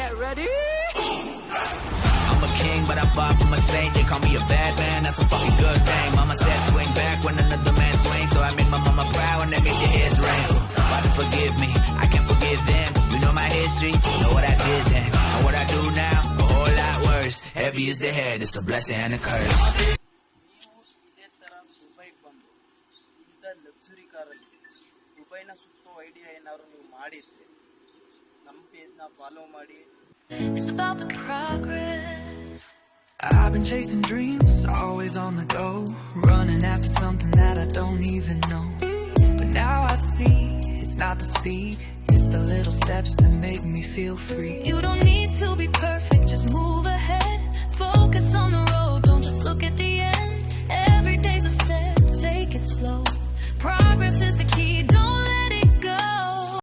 get ready. I'm a king, but I'm far from a saint. They call me a bad man, that's a fucking good thing. Mama said swing back when another man swings, so I made my mama proud and they made the heads ring. Father, forgive me, I can't forgive them. You know my history, you know what I did then. And what I do now, a whole lot worse. Heavy is the head, it's a blessing and a curse. ಇದೇ ಥರ ದುಬೈಗೆ ಬಂದು ಇಂಥ luxury ಕಾರಲ್ಲಿ ದುಬೈನ ಸುತ್ತೋ idea ಏನಾದ್ರು ನೀವು ಮಾಡಿದ್ರೆ ನಮ್ಮ ಪೇಜ್ನ ಫಾಲೋ ಮಾಡಿ. It's about the progress. I've been chasing dreams, always on the go, running after something that I don't even know. But now I see, it's not the speed, it's the little steps that make me feel free. You don't need to be perfect, just move ahead. Focus on the road, don't just look at the